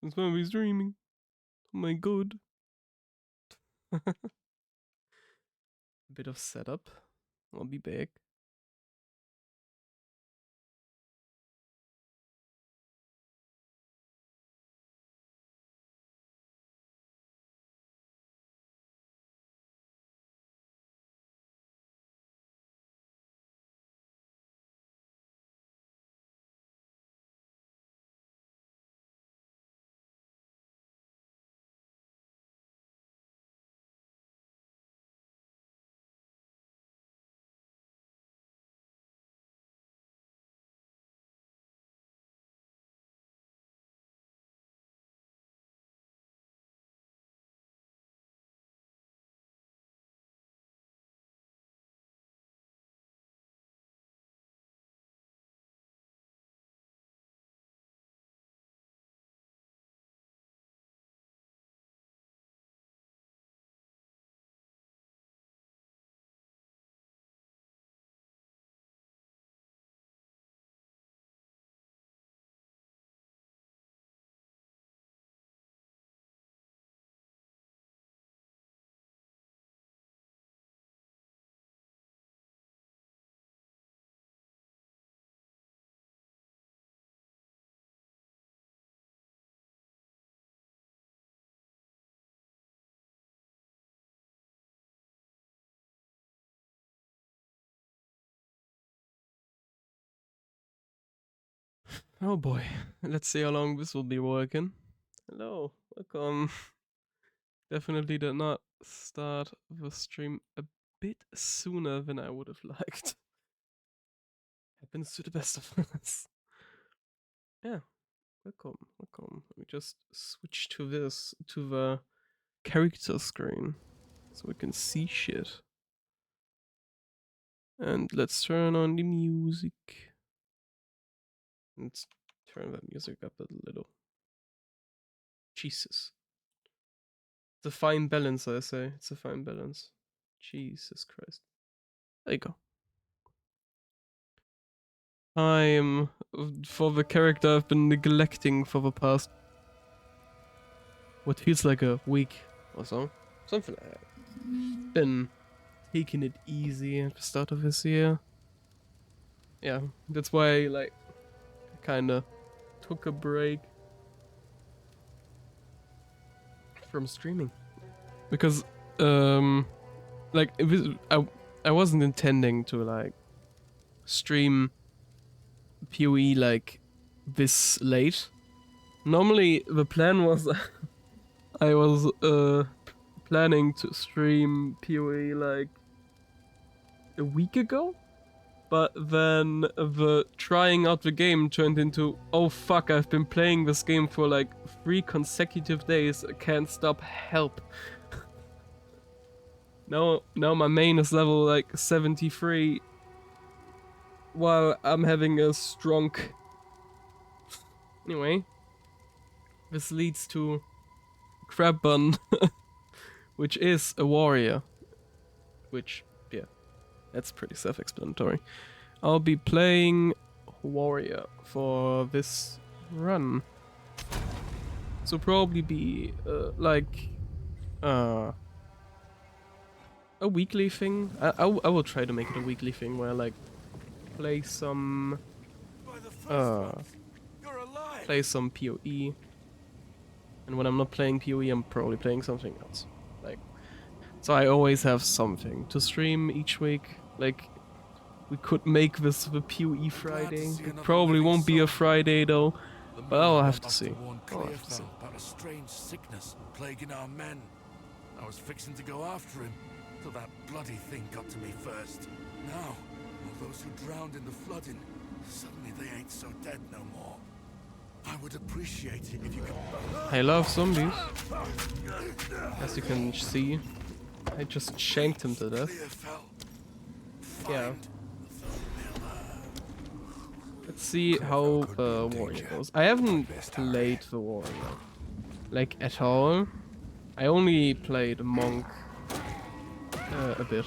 Since when are we streaming? Oh my god. Bit of setup. I'll be back. Oh boy. Let's see how long this will be working. Hello, welcome. Definitely did not start the stream a bit sooner than I would have liked. Happens to the best of us. Yeah, welcome. Let me just switch to the character screen, so we can see shit. And let's turn on the music. Let's turn that music up a little. Jesus. It's a fine balance, I say. It's a fine balance. Jesus Christ. There you go. I'm for the character I've been neglecting for the past what feels like a week or so. Something like that. Been taking it easy at the start of this year. Yeah, that's why I kinda took a break from streaming. Because I wasn't intending to stream PoE this late. Normally the plan was I was planning to stream PoE a week ago, but then the trying out the game turned into, oh fuck, I've been playing this game for 3 consecutive days, I can't stop, help. Now my main is level 73 while I'm having a strong. Anyway, this leads to Crabbun, which is a warrior. Which, yeah, that's pretty self-explanatory. I'll be playing warrior for this run. So probably be a weekly thing. I will try to make it a weekly thing where I play some PoE, and when I'm not playing PoE, I'm probably playing something else. So I always have something to stream each week. We could make this the PoE Friday. It probably won't be a Friday though, but I'll have to see. About a strange sickness plaguing our men. I was fixing to go after him till that bloody thing got to me first. Now, all those who drowned in the flooding, suddenly they ain't so dead no more. I would appreciate it if you could. I love zombies. As you can see, I just shanked him to death. Yeah. Let's see how warrior goes. I haven't played the warrior at all. I only played monk a bit.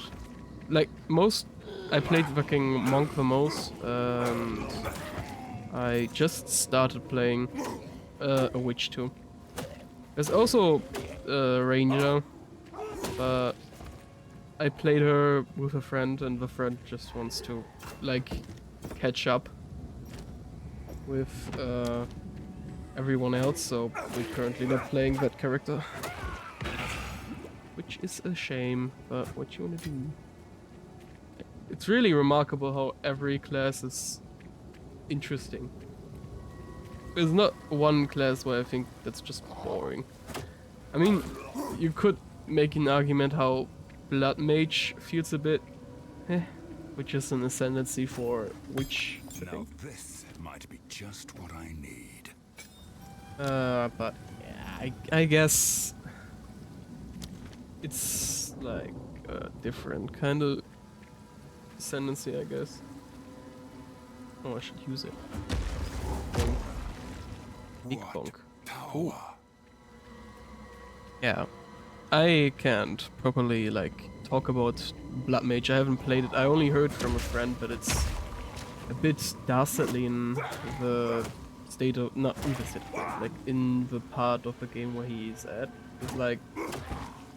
I played fucking monk the most, and I just started playing a witch too. There's also a ranger, but I played her with a friend, and the friend just wants to like catch up with everyone else, so we're currently not playing that character. Which is a shame, but what you wanna do? It's really remarkable how every class is interesting. There's not one class where I think that's just boring. I mean, you could make an argument how Blood Mage feels a bit which is an ascendancy for witch, I Now think. this might be just what I need. But yeah, I guess it's like a different kind of ascendancy, I guess. Oh, I should use it. Bonk. Big bonk. Cool. Yeah, I can't properly like talk about Blood Mage. I haven't played it. I only heard from a friend, but it's a bit dastardly in the state of not in the state, like in the part of the game where he's at. It's like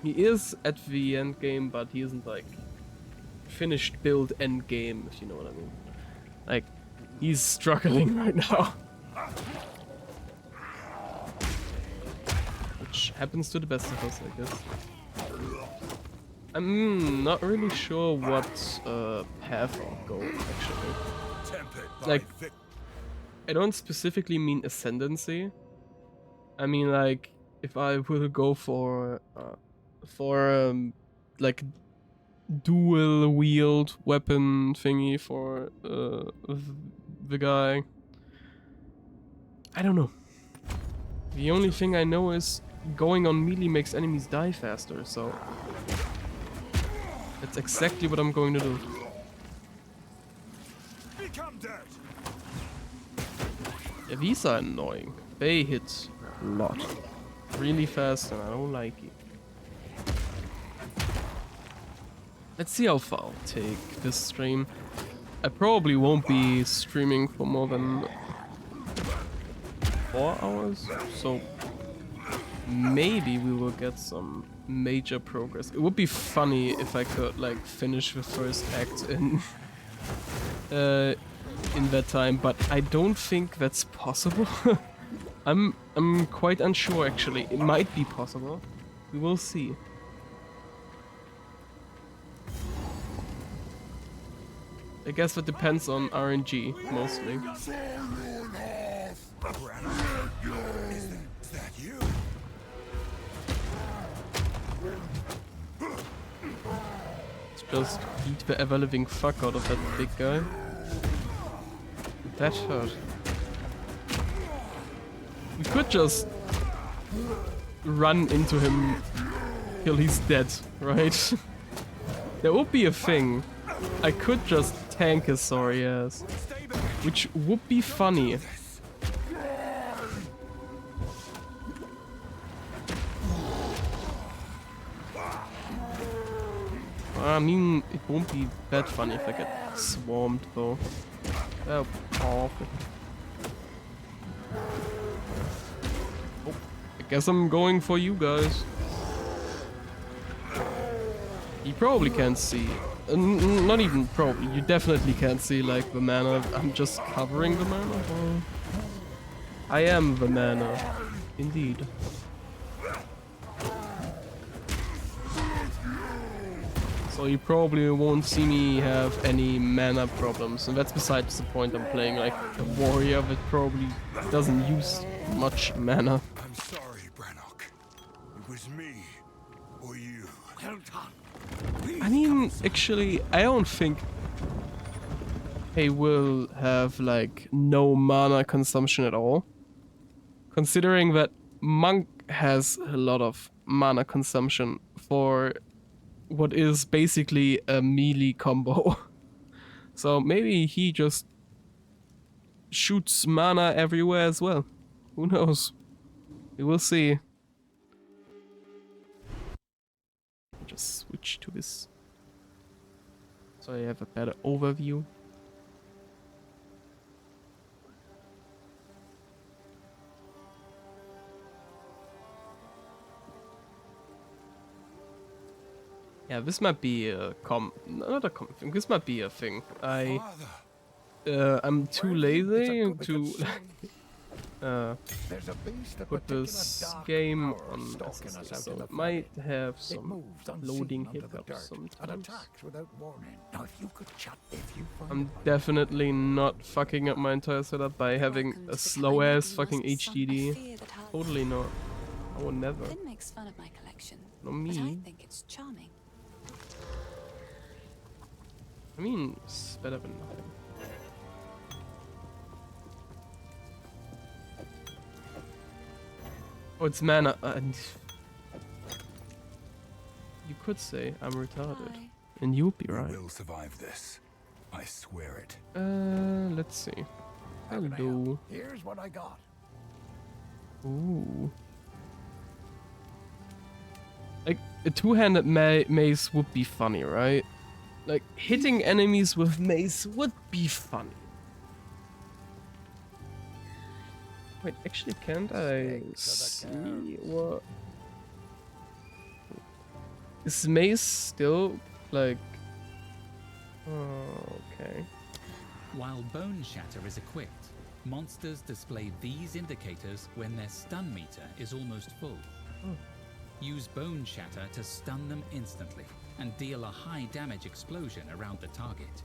he is at the end game, but he isn't like finished build end game, if you know what I mean. Like he's struggling right now. Which happens to the best of us, I guess. I'm not really sure what path I'll go, actually. Like, I don't specifically mean ascendancy. I mean, like, if I were to go for like, dual wield weapon thingy for the guy. I don't know. The only thing I know is going on melee makes enemies die faster, so that's exactly what I'm going to do. Yeah, these are annoying. They hit a lot. Really fast, and I don't like it. Let's see how far I'll take this stream. I probably won't be streaming for more than 4 hours, so maybe we will get some major progress. It would be funny if I could like finish the first act in that time, but I don't think that's possible. I'm quite unsure actually. It might be possible. We will see. I guess that depends on RNG mostly. Is that you? Let's just beat the ever-living fuck out of that big guy. That hurt. We could just run into him till he's dead, right? There would be a thing. I could just tank his sorry ass, which would be funny. I mean, it won't be that funny if I get swarmed though. Oh, awful. Oh, I guess I'm going for you guys. You probably can't see. Not even probably. You definitely can't see like the mana. I'm just covering the mana. Oh. I am the mana, indeed. So you probably won't see me have any mana problems, and that's besides the point. I'm playing like a warrior that probably doesn't use much mana. I'm sorry, Brannock. It was me or you. I mean, actually, I don't think they will have like no mana consumption at all. Considering that Monk has a lot of mana consumption for what is basically a melee combo. So maybe he just shoots mana everywhere as well. Who knows? We will see. Just switch to this so I have a better overview. Yeah, this might be a not a common thing. This might be a thing. I'm too lazy to There's a beast of put particular this dark game power on stalking SSD, us out so in the it might valley. have It some moves loading unseen under the hiccups dirt and sometimes. attacks without warning. Now, if you could chat, if you find I'm it definitely not fucking up my entire setup by having Welcome a to the slow kind ass that you fucking must son. I HDD. fear that I'll- Totally not. I would never. Finn makes fun of my collection, Not but I me. think it's charming. I mean, it's better than nothing. Oh, it's mana. You could say I'm retarded, Hi. and you'd be We right. will survive this. I swear it. Let's see. How can I Hello. help? Here's what I got. Ooh. Like, a two-handed mace would be funny, right? Like, hitting enemies with mace would be funny. Wait, actually, can't I see what... Is mace still, like... Oh, okay. While Bone Shatter is equipped, monsters display these indicators when their stun meter is almost full. Oh. Use Bone Shatter to stun them instantly and deal a high damage explosion around the target.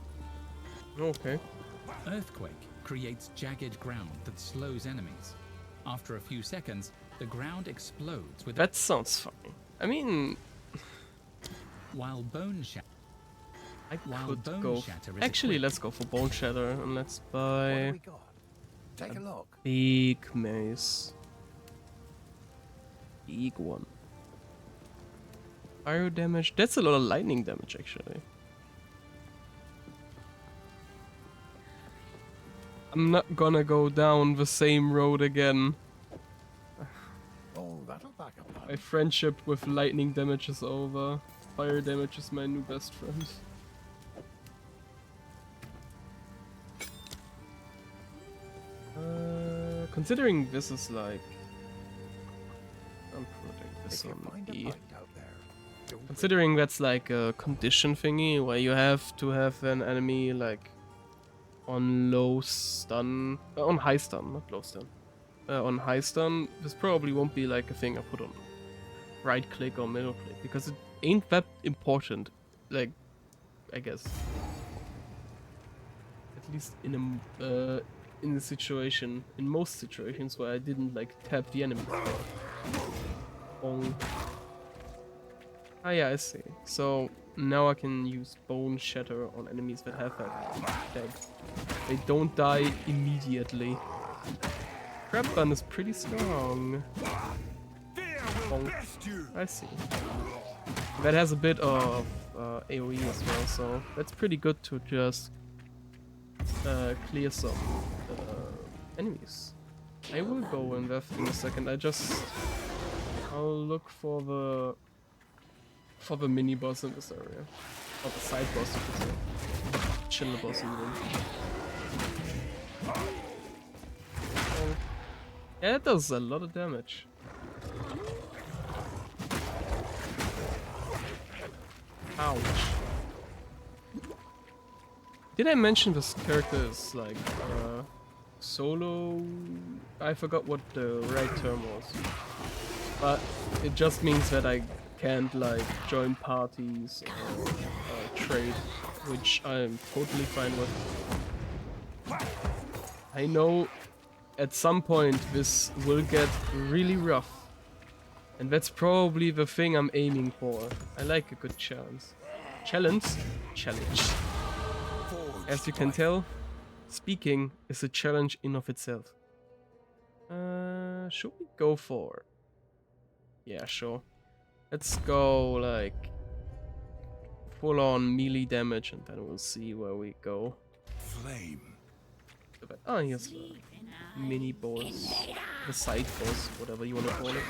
Okay. Earthquake creates jagged ground that slows enemies. After a few seconds, the ground explodes with That sounds funny. I mean, while Bone Shatter I While could Bone go... Shatter is Actually, equipped- let's go for Bone Shatter, and let's What buy have we got? Take a look. big mace. Big one. Fire damage. That's a lot of lightning damage, actually. I'm not gonna go down the same road again. Oh, that'll back up. My friendship with lightning damage is over. Fire damage is my new best friend. Considering this is like... I'm putting this If you on find a E. bite out there, don't Considering that's like a condition thingy where you have to have an enemy like on low stun, on high stun, not low stun. On high stun, this probably won't be like a thing I put on right click or middle click because it ain't that important. Like, I guess. At least in a situation, in most situations where I didn't like tap the enemy. Bong. Ah yeah, I see. So now I can use Bone Shatter on enemies that have that tag. They don't die immediately. Crabbun is pretty strong. Bong. I see. That has a bit of AoE as well, so that's pretty good to just clear some enemies. I will go in that in a second. I'll look for the mini boss in this area. Or the side boss, you could say. Chill boss even. Oh. Yeah, that does a lot of damage. Ouch. Did I mention this character is like solo? I forgot what the right term was. But it just means that I can't like join parties or trade, which I'm totally fine with. I know at some point this will get really rough. And that's probably the thing I'm aiming for. I like a good challenge. Challenge? As you can tell, speaking is a challenge in of itself. Should we go for... Yeah, sure. Let's go, like, full on melee damage and then we'll see where we go. Flame. Oh, here's the mini boss. The side boss, whatever you want to call it.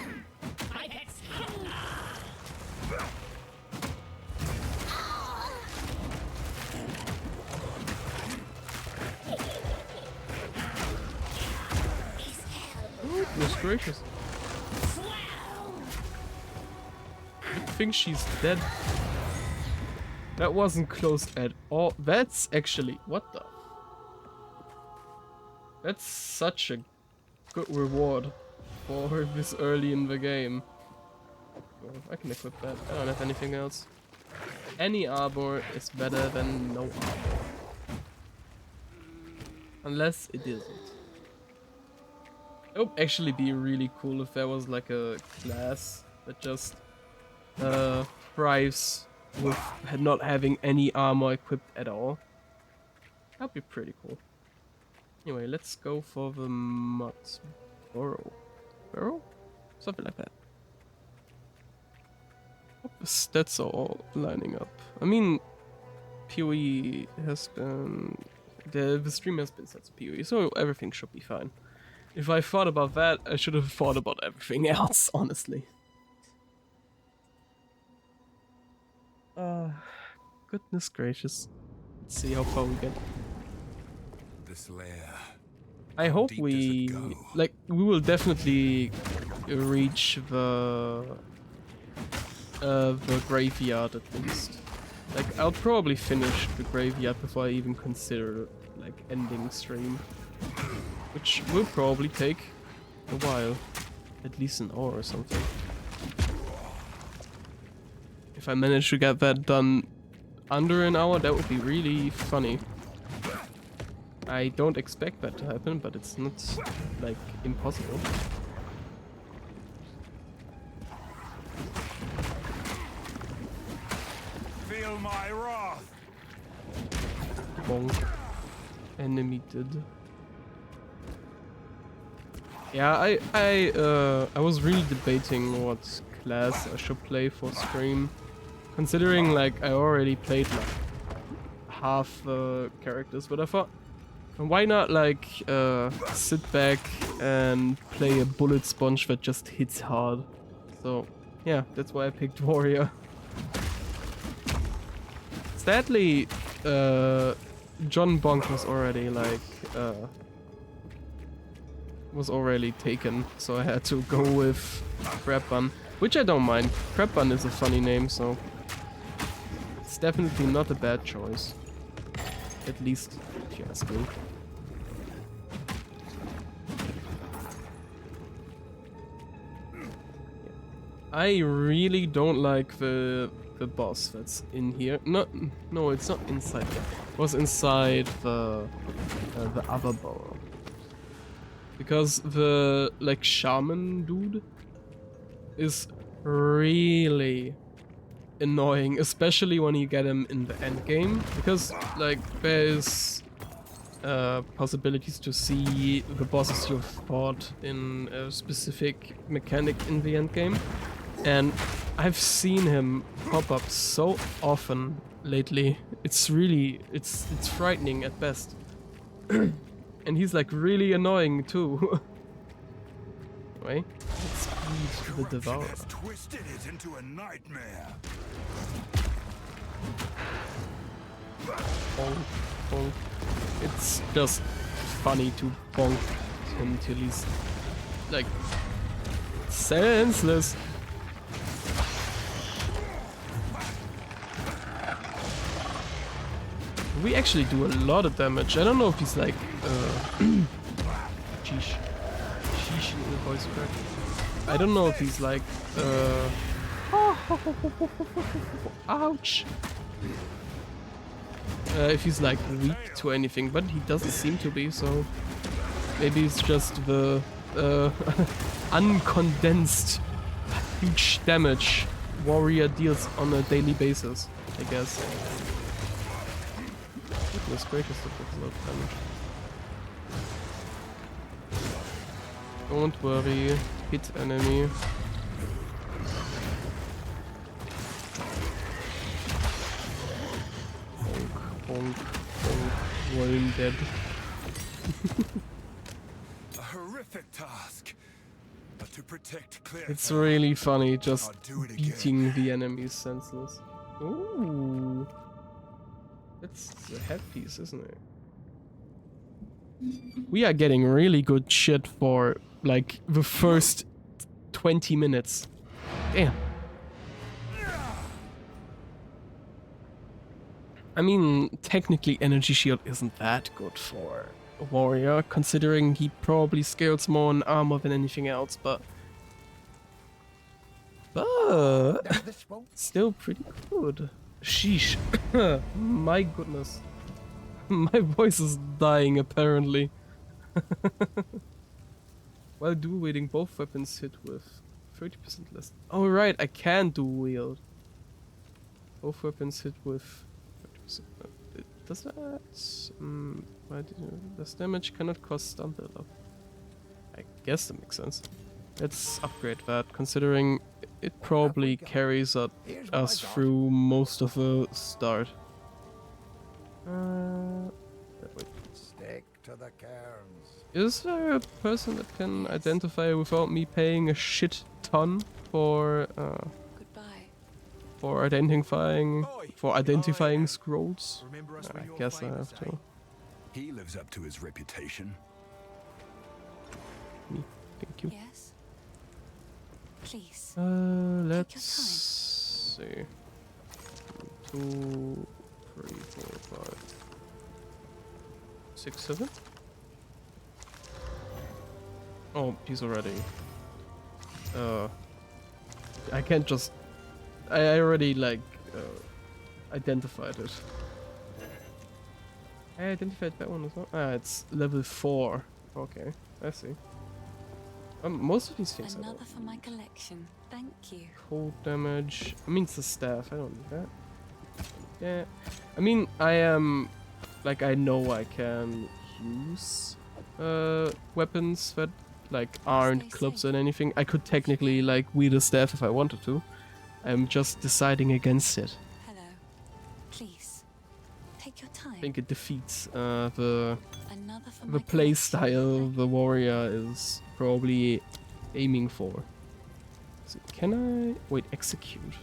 Goodness gracious. I think she's dead. That wasn't close at all. That's actually... What the... That's such a good reward for this early in the game. Oh, I can equip that. I don't have anything else. Any armor is better than no armor. Unless it isn't. It would actually be really cool if there was like a class that just thrives with not having any armor equipped at all. That'd be pretty cool. Anyway, let's go for the mud burrow. Burrow? Something like that. Hope the stats are all lining up. I mean, PoE has been... The stream has been set to PoE, so everything should be fine. If I thought about that, I should have thought about everything else, honestly. Goodness gracious. Let's see how far we get. This lair. I hope deep we... does it go? Like, we will definitely reach the graveyard at least. Like, I'll probably finish the graveyard before I even consider, like, ending stream. Which will probably take a while. At least an hour or something. If I manage to get that done under an hour, that would be really funny. I don't expect that to happen, but it's not, like, impossible. Feel my wrath. Bonk. Enemy did. Yeah, I was really debating what class I should play for stream. Considering, like, I already played, like, half characters, but I thought, why not, like, sit back and play a bullet sponge that just hits hard. So, yeah, that's why I picked Warrior. Sadly, John Bonk was already, like, was already taken, so I had to go with Crabbun, which I don't mind. Crabbun is a funny name, so it's definitely not a bad choice. At least, if you ask me. I really don't like the boss that's in here. No, it's not inside there. It was inside the other burrow. Because the, like, shaman dude is really annoying, especially when you get him in the end game. Because, like, there's possibilities to see the bosses you've fought in a specific mechanic in the end game. And I've seen him pop up so often lately. It's really, it's frightening at best. And he's, like, really annoying too. Wait, let's eat the Devourer. Has twisted it into a nightmare. Bonk, bonk. It's just funny to bonk him till he's, like, senseless. We actually do a lot of damage. I don't know if he's like, sheesh in the voice crack. I don't know if he's like, ouch. If he's like weak to anything, but he doesn't seem to be, so maybe it's just the uncondensed huge damage Warrior deals on a daily basis, I guess. Goodness gracious, that's a lot of damage. Don't worry, hit enemy. Bonk, bonk, bonk, Worm dead. A horrific task, but to protect Claire. It's really funny just I'll do it again. beating the enemies senseless. Ooh. That's a headpiece, isn't it? We are getting really good shit for, like, the first 20 minutes. Damn. I mean, technically energy shield isn't that good for a warrior, considering he probably scales more on armor than anything else, but still pretty good. Sheesh. My goodness. My voice is dying apparently. While dual wielding, both weapons hit with 30% less. Oh right, I can dual wield. Both weapons hit with 30%. Does that? Why did you? Less damage cannot cost stun build up. I guess that makes sense. Let's upgrade that, considering it probably carries us through most of the start. Wait. Stick to the cairns. Is there a person that can identify without me paying a shit ton for Goodbye. identifying scrolls? Remember us I when you're guess I famous, have to. He lives up to his reputation. Thank you. Yes? Please. Let's see. 2, 3, 4, 5, 6, 7. Oh, he's already. I can't just. I already like identified it. I identified that one as well. Ah, it's level 4. Okay, I see. Most of these things I Another don't for my collection. Thank you. cold damage. I mean, it's the staff. I don't need that. Yeah. I mean, I am. Like, I know I can use weapons that like aren't Stay clubs safe. and anything. I could technically like wield a staff if I wanted to. I'm just deciding against it. Hello. Please. Take your time. I think it defeats the Another for the my play collection. style the warrior is probably aiming for. So can I wait? Execute.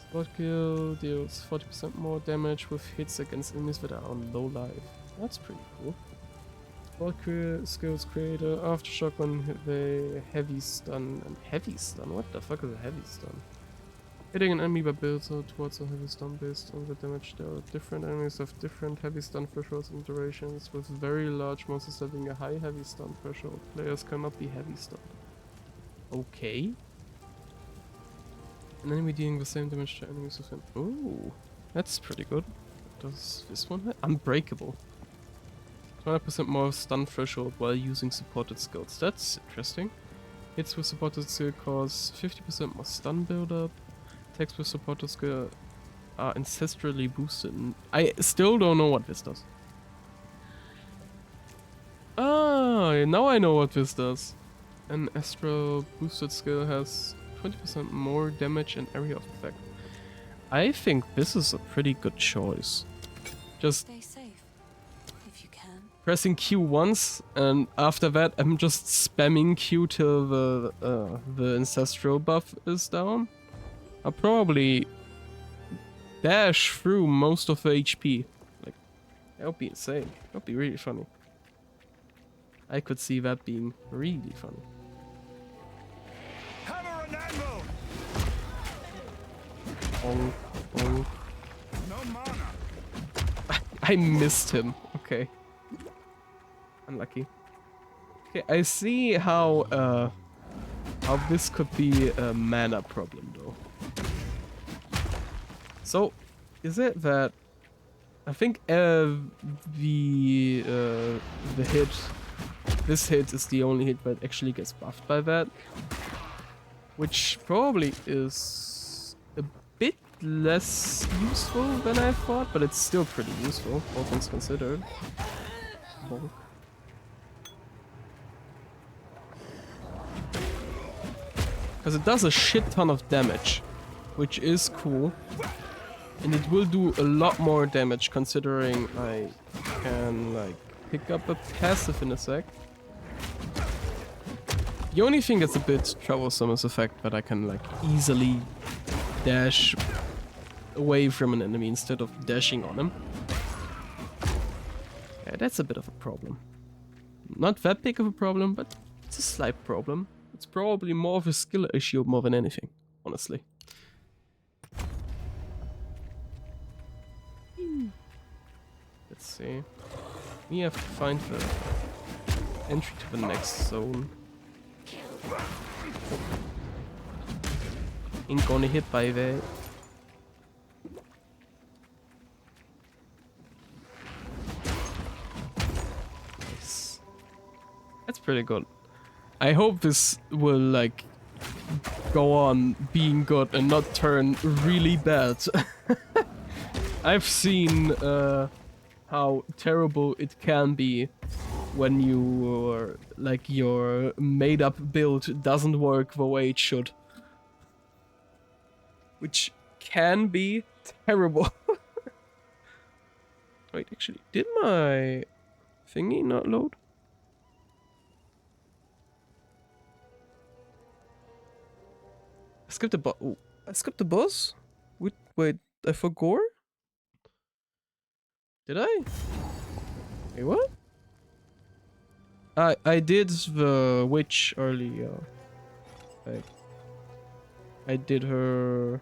Spot kill deals 40% more damage with hits against enemies that are on low life. That's pretty cool. Spot skills create a aftershock on the heavy stun. And heavy stun? What the fuck is a heavy stun? Hitting an enemy by builds out towards a heavy stun based on the damage. There are different enemies have different heavy stun thresholds and durations, with very large monsters having a high heavy stun threshold. Players cannot be heavy stunned. Okay. An enemy dealing the same damage to enemies within. Ooh, that's pretty good. Does this one hit? Unbreakable. 20% more stun threshold while using supported skills. That's interesting. Hits with supported skill cause 50% more stun build-up. Attacks with supported skill are ancestrally boosted. I still don't know what this does. Ah, now I know what this does. An astral boosted skill has 20% more damage and area of effect. I think this is a pretty good choice. Just Stay safe. If you can. pressing Q once, and after that I'm just spamming Q till the ancestral buff is down. I'll probably dash through most of the HP. Like, that would be insane. That would be really funny. I could see that being really funny. Hammer and anvil! Oh, oh. No mana! I missed him. Okay. Unlucky. Okay, I see how this could be a mana problem though. So, is it that I think this hit is the only hit that actually gets buffed by that, which probably is a bit less useful than I thought, but it's still pretty useful, all things considered. Bonk. Because it does a shit ton of damage, which is cool. And it will do a lot more damage considering I can like pick up a passive in a sec. The only thing that's a bit troublesome is the fact that I can like easily dash away from an enemy instead of dashing on him. Yeah, that's a bit of a problem. Not that big of a problem, but it's a slight problem. It's probably more of a skill issue more than anything, honestly. see. We have to find the entry to the next zone. Ain't gonna hit by that. Nice. That's pretty good. I hope this will like go on being good and not turn really bad. I've seen how terrible it can be when your made-up build doesn't work the way it should. Which can be terrible. Wait, actually, did my thingy not load? I skipped the boss. I skipped the boss? Wait, I forgot? Did I? Wait, what? I did the witch earlier. I did her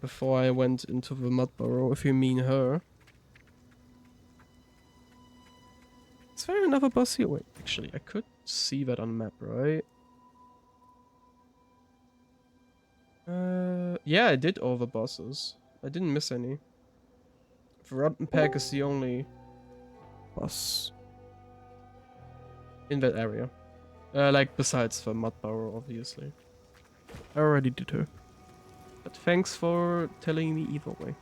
before I went into the mud burrow, if you mean her. Is there another boss here? Wait, actually, I could see that on the map, right? Yeah, I did all the bosses. I didn't miss any. The Rotten Pack is the only boss in that area. Like, besides the mud burrow, obviously. I already did her. But thanks for telling me either way.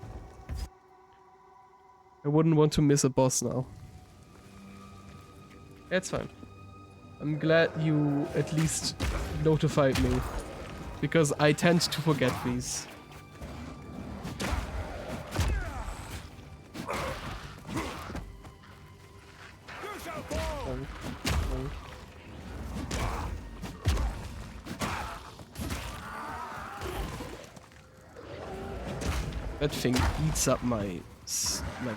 I wouldn't want to miss a boss now. That's fine. I'm glad you at least notified me. Because I tend to forget these. That thing eats up my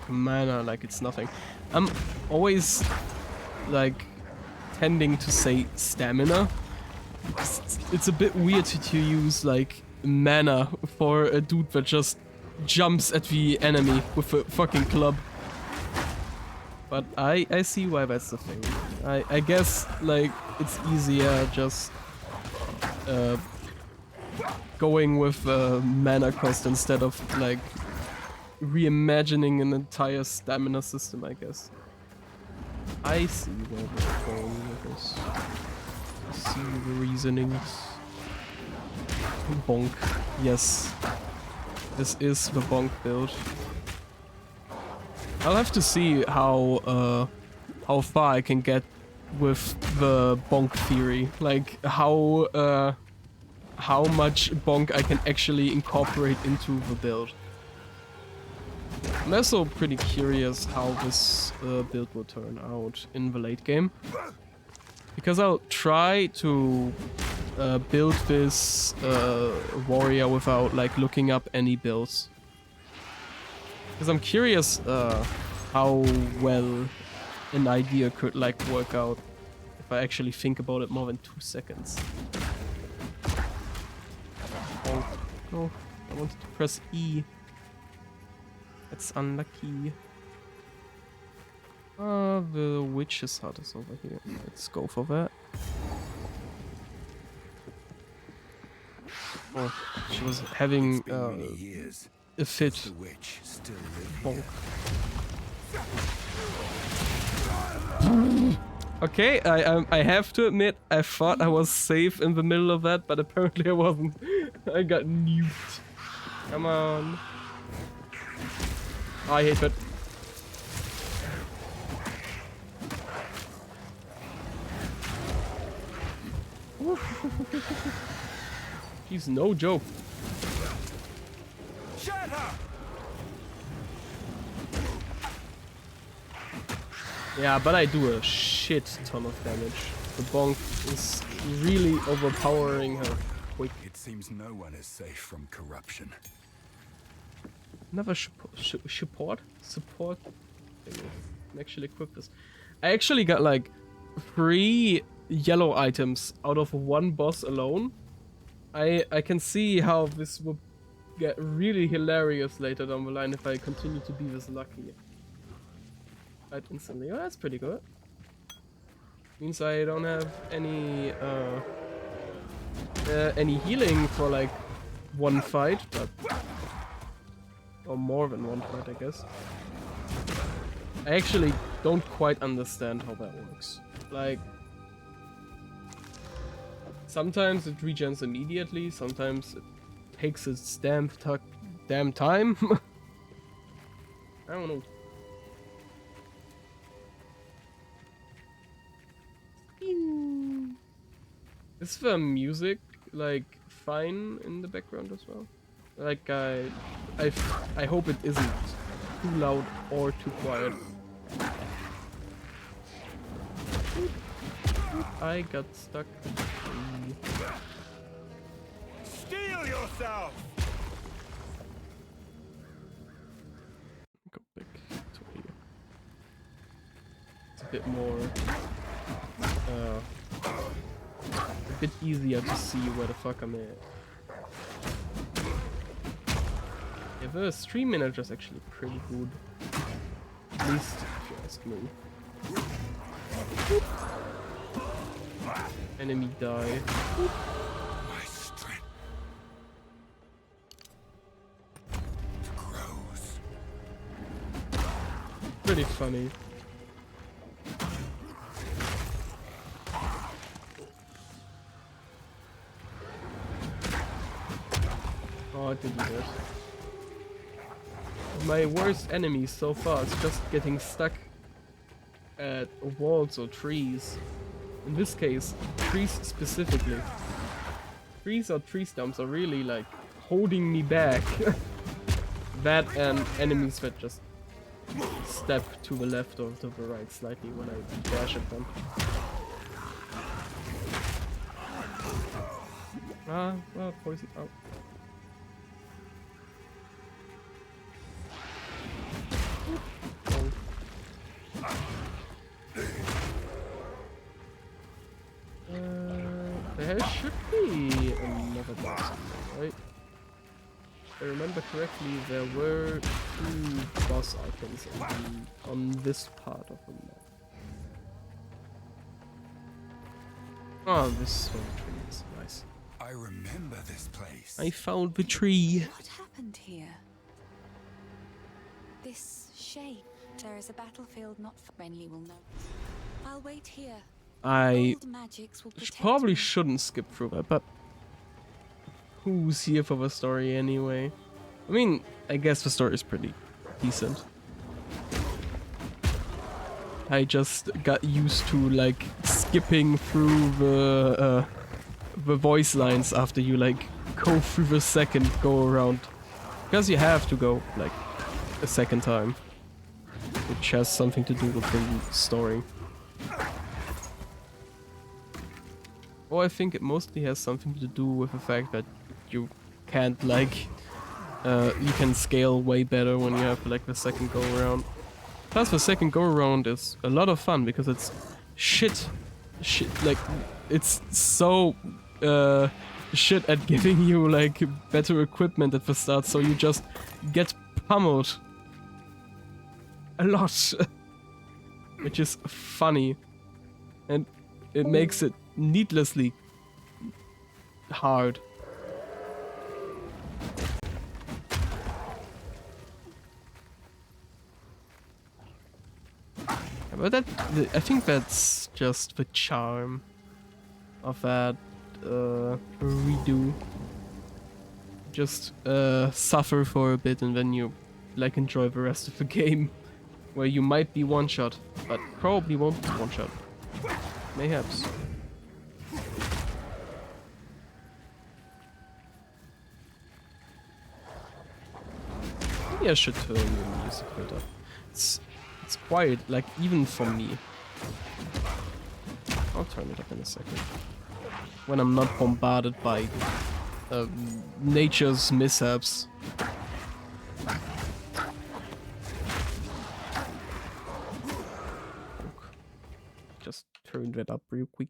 mana like it's nothing. I'm always like tending to say stamina. It's a bit weird to use like mana for a dude that just jumps at the enemy with a fucking club. But I see why that's the thing. I guess like it's easier just going with mana cost instead of like reimagining an entire stamina system, I guess. I see where we're going with this. I see the reasonings. Bonk. Yes. This is the bonk build. I'll have to see how far I can get with the bonk theory. Like how much bonk I can actually incorporate into the build. I'm also pretty curious how this build will turn out in the late game. Because I'll try to build this warrior without like looking up any builds. Because I'm curious how well an idea could like work out if I actually think about it more than 2 seconds. Oh, no, I wanted to press E. That's unlucky. The witch's hut is over here. Let's go for that. Oh, she was having a fit. Bonk. Okay, I have to admit, I thought I was safe in the middle of that, but apparently I wasn't. I got nuked. Come on. Oh, I hate that. She's no joke. Yeah, but I do a shit ton of damage. The bonk is really overpowering her quick. It seems no one is safe from corruption. Another support. Can actually equip this. I actually got like 3 yellow items out of 1 boss alone. I can see how this will get really hilarious later down the line if I continue to be this lucky. Died instantly. Oh, that's pretty good. Means I don't have any healing for like one fight, but or more than one fight, I guess. I actually don't quite understand how that works. Like, sometimes it regens immediately, sometimes it takes its damn time. I don't know. Is the music like fine in the background as well? Like I hope it isn't too loud or too quiet. I got stuck. Steel yourself! Go back to here. It's a bit more a bit easier to see where the fuck I'm at. Yeah, the stream manager is actually pretty good. At least if you ask me. Enemy die. My strength grows. Pretty funny. Oh, I didn't do it. My worst enemy so far is just getting stuck at walls or trees. In this case, trees specifically. Trees or tree stumps are really like holding me back. That and enemies that just step to the left or to the right slightly when I dash at them. Ah, well, poison. Oh. There should be another boss, right? If I remember correctly, there were 2 boss icons on this part of the map. Oh, this one tree is nice. I remember this place. I found the tree. What happened here? This shape. There is a battlefield not far. Renly will know. I'll wait here. I Old magics will protect probably me. shouldn't skip through that, but who's here for the story anyway? I mean, I guess the story is pretty decent. I just got used to like skipping through the voice lines after you like go through the second go around, because you have to go like a second time, which has something to do with the story. Or I think it mostly has something to do with the fact that you can't like you can scale way better when you have like the second go around. Plus the second go around is a lot of fun because it's shit like it's so shit at giving you like better equipment at the start, so you just get pummeled a lot. Which is funny, and it makes it needlessly hard. But I think that's just the charm of that redo. Just suffer for a bit and then you like enjoy the rest of the game, where you might be one shot, but probably won't be one shot. Mayhaps. Maybe I should turn the music a bit up. It's quiet, like even for me. I'll turn it up in a second. When I'm not bombarded by nature's mishaps. Just turn that up real quick.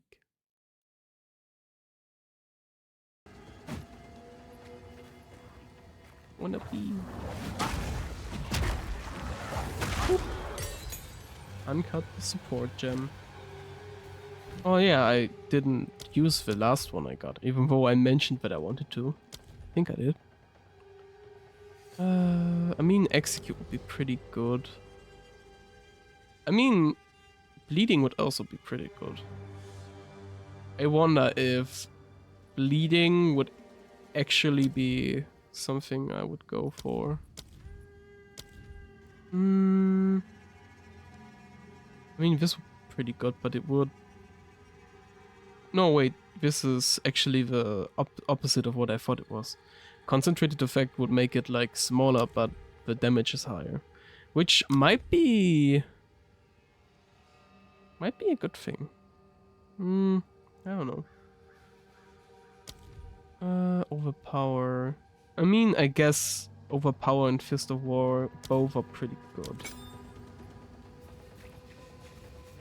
Wanna be. Uncut the support gem. Oh yeah, I didn't use the last one I got, even though I mentioned that I wanted to. I think I did. I mean, execute would be pretty good. I mean, bleeding would also be pretty good. I wonder if bleeding would actually be something I would go for. I mean, this would be pretty good, but it would... No, wait, this is actually the opposite of what I thought it was. Concentrated effect would make it like smaller, but the damage is higher. Which might be a good thing. I don't know. Overpower. I mean, I guess Overpower and Fist of War both are pretty good.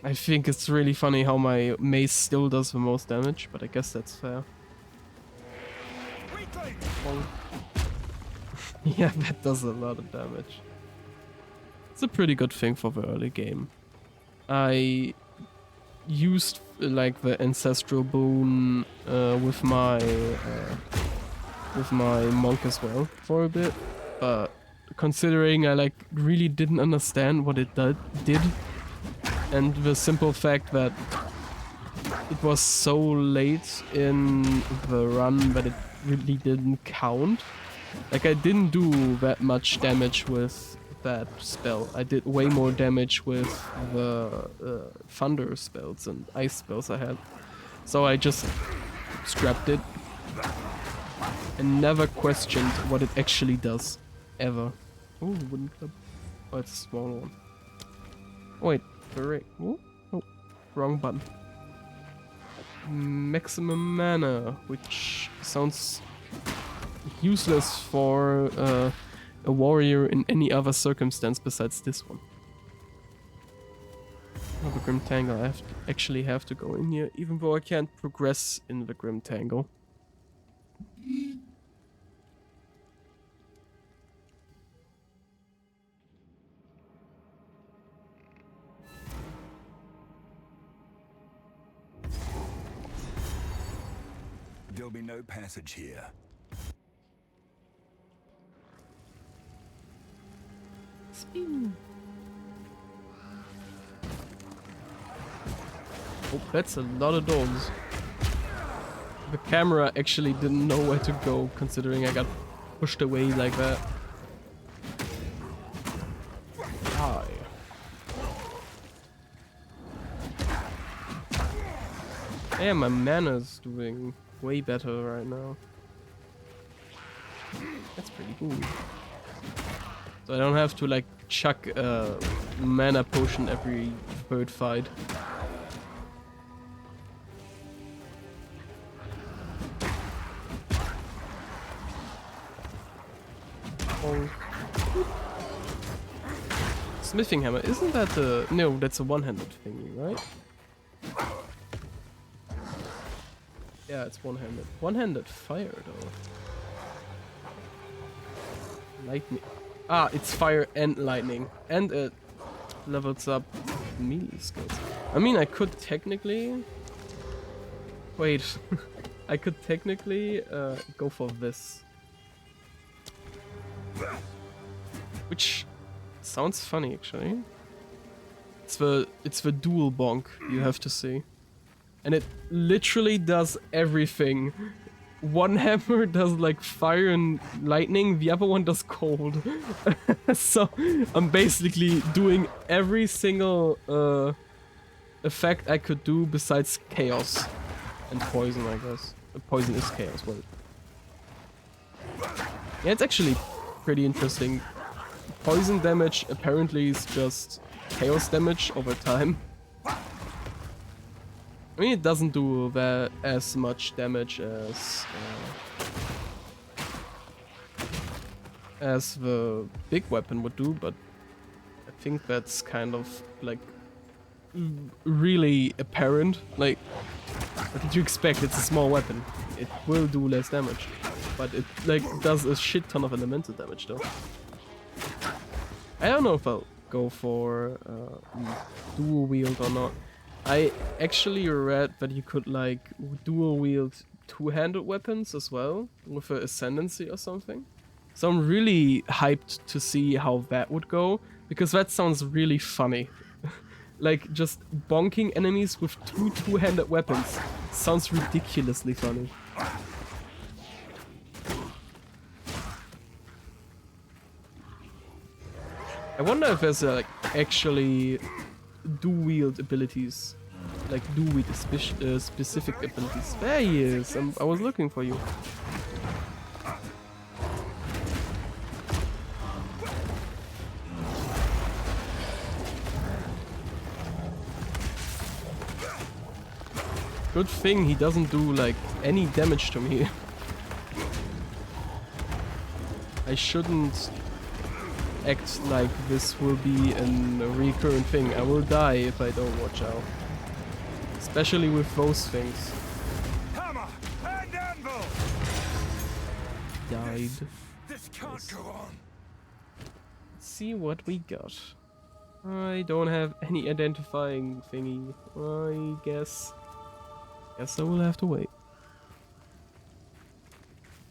I think it's really funny how my mace still does the most damage, but I guess that's fair. Oh. Yeah, that does a lot of damage. It's a pretty good thing for the early game. I used like the ancestral boon with my monk as well for a bit, but considering I like really didn't understand what it did, and the simple fact that it was so late in the run that it really didn't count. Like, I didn't do that much damage with that spell. I did way more damage with the thunder spells and ice spells I had. So I just scrapped it and never questioned what it actually does. Ever. Ooh, wooden club. Oh, it's a small one. Oh, wait, oh, wrong button. Maximum mana, which sounds useless for a warrior in any other circumstance besides this one. Oh, the Grim Tangle. I actually have to go in here, even though I can't progress in the Grim Tangle. There'll be no passage here. Oh, that's a lot of dogs. The camera actually didn't know where to go, considering I got pushed away like that. Hi. Yeah, my mana's doing way better right now. That's pretty cool. So I don't have to like chuck a mana potion every third fight. Oh. Smithing hammer, isn't that a... No, that's a one-handed thingy, right? Yeah, it's one-handed. One-handed fire, though. Lightning. Ah, it's fire and lightning. And it levels up melee skills. I mean, I could technically... Wait. I could technically go for this. Which sounds funny, actually. It's the dual bonk, you have to see. And it literally does everything. One hammer does like fire and lightning, the other one does cold. So I'm basically doing every single effect I could do besides chaos. And poison, I guess. Poison is chaos, well. Yeah, it's actually pretty interesting. Poison damage apparently is just chaos damage over time. I mean, it doesn't do that as much damage as the big weapon would do, but I think that's kind of like really apparent. Like, what did you expect? It's a small weapon. It will do less damage, but it like does a shit ton of elemental damage though. I don't know if I'll go for dual wield or not. I actually read that you could like dual wield two-handed weapons as well with an ascendancy or something. So I'm really hyped to see how that would go, because that sounds really funny. Like just bonking enemies with two-handed weapons sounds ridiculously funny. I wonder if there's like actually dual-wield abilities, like dual-wield specific abilities. There he is. I was looking for you. Good thing he doesn't do like any damage to me. I shouldn't act like this will be a recurrent thing. I will die if I don't watch out. Especially with those things. Hammer and anvil. Died. This can't go on. Let's see what we got. I don't have any identifying thingy. I guess I will have to wait.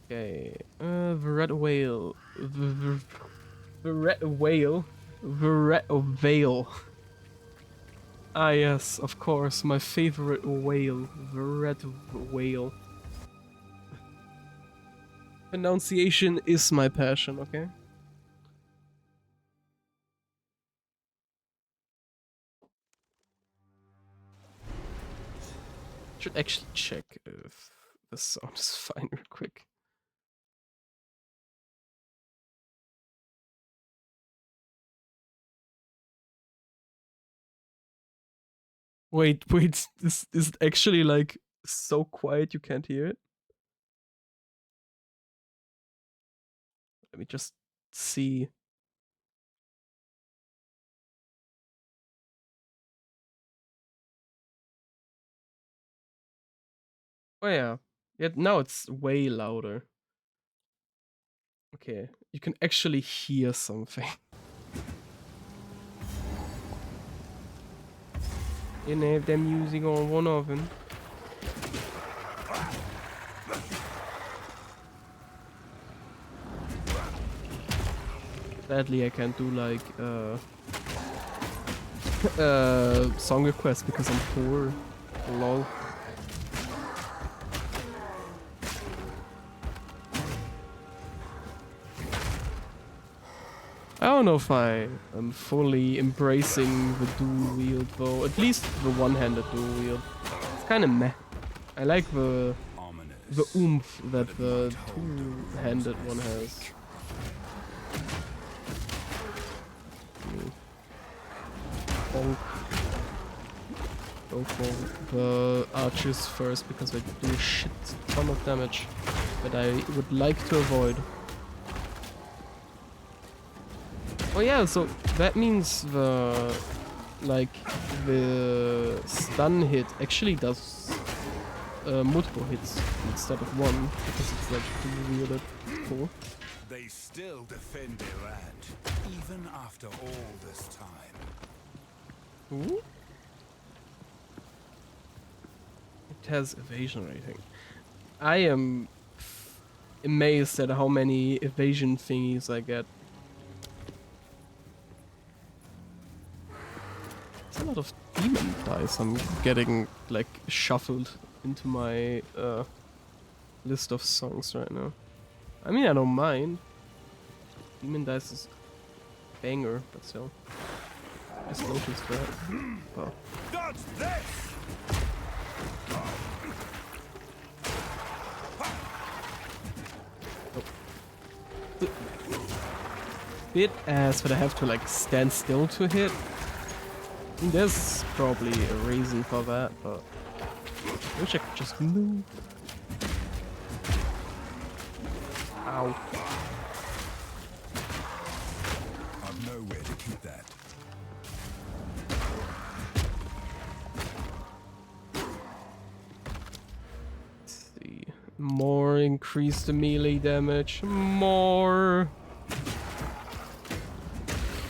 Okay, the red whale. The red whale. The red whale. Ah yes, of course, my favorite whale. The red whale. Pronunciation is my passion, okay? Should actually check if the sound is fine real quick. Wait, is it actually like so quiet you can't hear it? Let me just see. Oh yeah. Yeah, now it's way louder. Okay, you can actually hear something. Didn't have them music on one of them. Sadly, I can't do like song requests because I'm poor. Lol. I don't know if I am fully embracing the dual wield though. At least the one-handed dual wield. It's kind of meh. I like the oomph that the two-handed one has. Bonk. Go for the archers first because they do a shit ton of damage that I would like to avoid. Oh yeah, so that means the stun hit actually does multiple hits instead of one because it's like two-wielded. Cool. They still defend Iran, even after all this time. Ooh. It has evasion rating. I am amazed at how many evasion thingies I get. It's a lot of demon dice I'm getting like shuffled into my list of songs right now. I mean, I don't mind. Demon dice is banger, but still. I just noticed that. Oh. Dodge this! Bit ass, but I have to like stand still to hit. There's probably a reason for that, but I wish I could just move. Ow. I've nowhere to keep that. Let's see. More increase the melee damage. More.